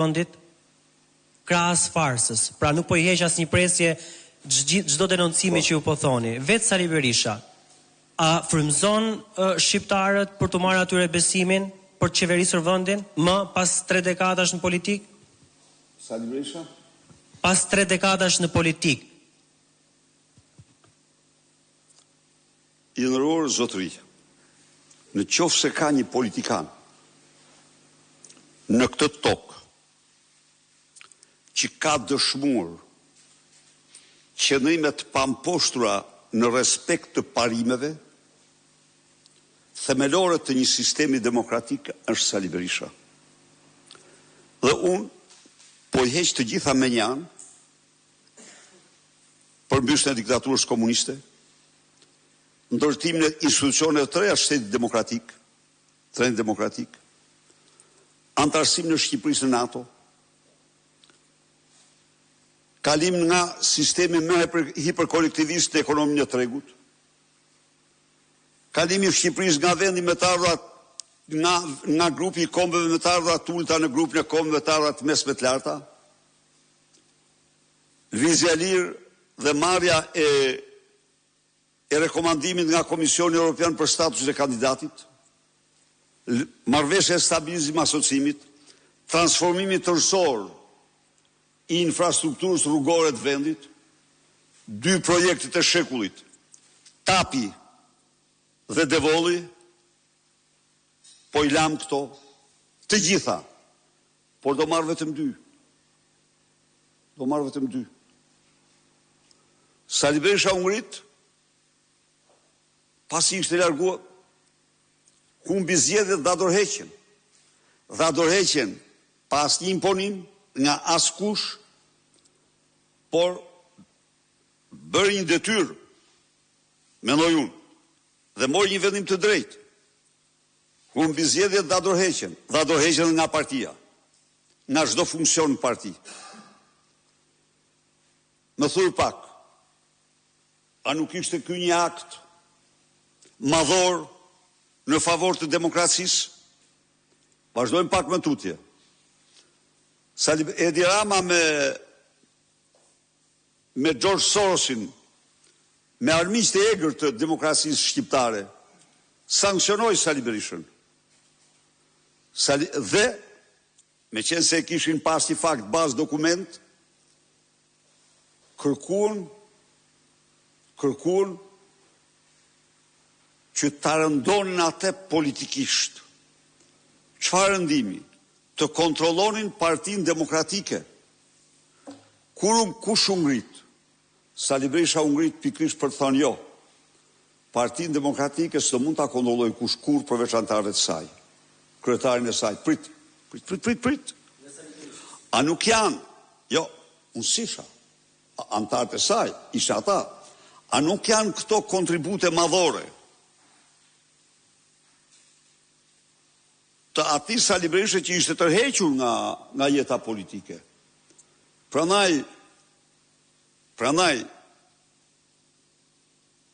vendit krahas farsës. Pra nuk po I heq asnjë presje çdo denoncimi që ju po thoni. Vetë Sali Berisha a frymëzon shqiptarët për të marrë atyre besimin për të qeverisur vendin më pas 3 dekadash në politik? Sali Berisha? Pas 3 dekadash në politik. I nderuar zotëri, në qoftë se ka një politikan në këtë tokë që ka dëshmuar qëndrimet pamposhtura në respekt të parimeve themelore të një sistemi demokratik është Sali Berisha. Dhe unë po I heq të gjitha me një anë për mbylljen e diktaturës komuniste, ndërtimin e institucioneve të reja shtetit demokratik, antarësimin e Shqipërisë në NATO, kalim nga sistemi më hiperkolektivist në ekonominë e tregut, kalimi I Shqipërisë nga vendi me të ardhurat nga grupi I kombeve me të ardhurat të ulta në grupin e kombeve të ardhurat mesme të larta, lëvizja e lirë dhe marrja e rekomandimit nga Komisioni Evropian për statusin e kandidatit, marrëveshja e stabilizimit asociimit, transformimi tërësor I infrastrukturës rrugore të vendit, 2 projektet e shekullit, Tapi dhe Devolli, po I lam këto, të gjitha, por do marrë vetëm 2. Sali Berisha u ngrit, pasi ishte larguar, humbi zgjedhjet dhe dorëheqjen. Dha dorëheqjen pa asnjë imponim nga askush, por bëri një detyrë, mendoj unë, dhe mori një vendim të drejtë. Humbi zgjedhjet dha dorëheqjen nga partia, nga çdo funksion në parti. Më thuaj pak, a nuk ishte ky një akt madhor në favor të demokracisë? Vazhdojmë pak më tutje. Edi Rama me George Sorosin, me armiqtë e egër të demokracisë shqiptare, sankcionoi Sali Berishën. Dhe, me qenë se kishin pas një fakt bazë dokument, kërkuan që ta rëndonin atë politikisht. Çfarë rëndimi? Të kontrollonin Partinë Demokratike. Kush u ngrit? Sali Berisha u ngrit pikërisht për të thënë jo. Partinë Demokratike s'do mund ta kontrollojë kurrë përveç anëtarëve të saj. Kryetarin e saj. Prit. A nuk janë? Jo, unë sisha. Anëtarët e saj, isha ata. A nuk janë këto kontribute madhore të atij Sali Berisha që ishte tërhequr nga jeta politike. Prandaj,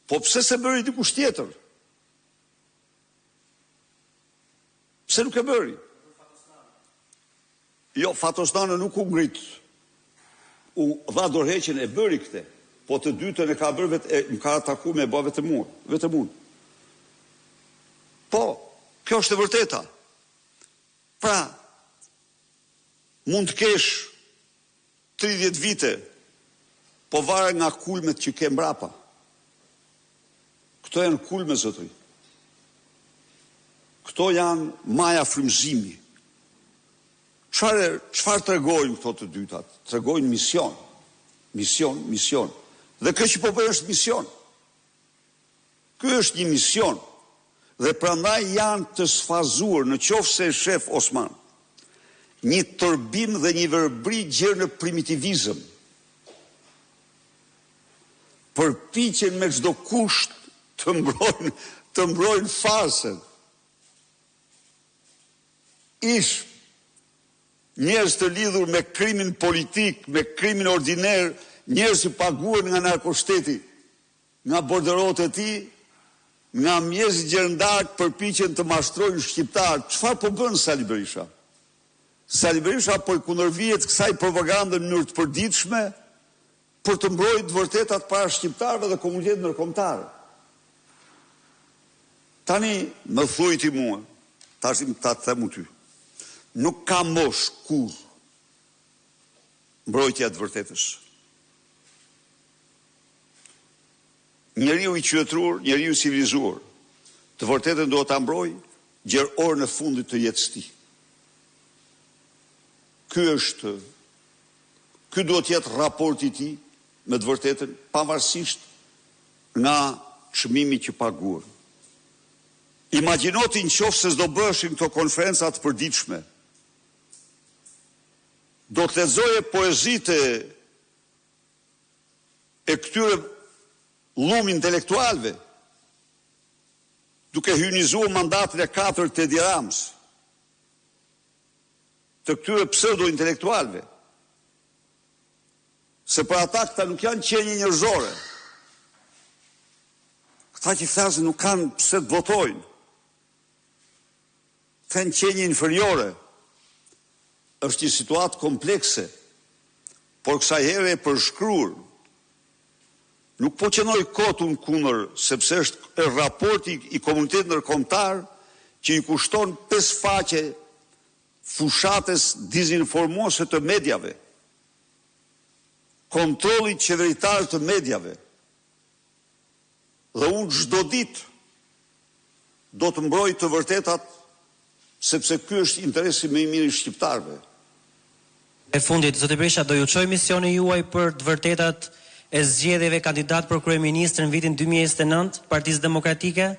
po pse se bëri dikush tjetër? Pse nuk e bëri? Jo, Fatosnane nuk u ngrit. U dha dorëheqjen e bëri këtë. Po të dytën e ka bërë më ka ataku me bë vetëm unë. Po, kjo është e vërteta. Pra, mund të kesh 30 vite, po varet nga kulmet që ke mbrapa. Këto janë kulme, zotëri. Këto janë maja frymëzimi. Çfarë tregojnë këto të dytat? Tregojnë mision. Mision. Dhe kjo që po bëjë është mision. Ky është një mision. Dhe prandaj janë të sfazuar në qoftë se shef Osman një tërbim dhe një verbri gjerë në primitivizëm. Përpiqen me çdo kusht të mbrojnë farsën. Ish njerëz të lidhur me krimin politik, me krimin ordiner, njerëz që paguhen nga narkoshteti, nga borderot e tij, nga mjezit gjerëndarë përpiqen të mashtrojnë shqiptarë. Çfarë po bën Sali Berisha? Sali Berisha po i kundërvihet kësaj propagandë në mënyrë të përditshme për të mbrojtur të vërtetat para shqiptarëve dhe komunitetit ndërkombëtar. Tani më thuaj ti mua, tash ta them ty. Nuk ka mosh kur mbrojtja e të vërtetës. Njeriu i qytetëruar, njeriu i civilizuar, të vërtetën do ta mbrojë gjerë orën e fundit të jetës tij. Ky duhet të jetë raporti i tij me të vërtetën, pavarësisht nga çmimi që paguar. Imagjinoti nëse s'do bëheshin këto konferenca të përditshme. Do të lexoje poezitë e këtyre llum intelektualëve, duke hyjnizuar mandatin e 4 të Edi Ramës, të këtyre pseudo-intelektualëve, se për ata këta nuk janë qenje njerëzore. Këta që flasin nuk kanë pse të votojnë. Thënë qenje inferiore. Është një situatë komplekse, por kësaj here e përshkruar. Nuk po qenoj kotun kundër, sepse është raporti i komunitetit ndërkombëtar që i kushton 5 faqe fushates dizinformuese të mediave, kontrolli qeveritar të mediave. Dhe unë çdo ditë do të mbroj të vërtetat, sepse ky është interesi më i mirë i shqiptarëve. E fundit, zoti Berisha, do ju çoj misioni juaj për të vërtetat e zgjedhjeve kandidat për kryeministër në vitin 2029, Partisë Demokratike?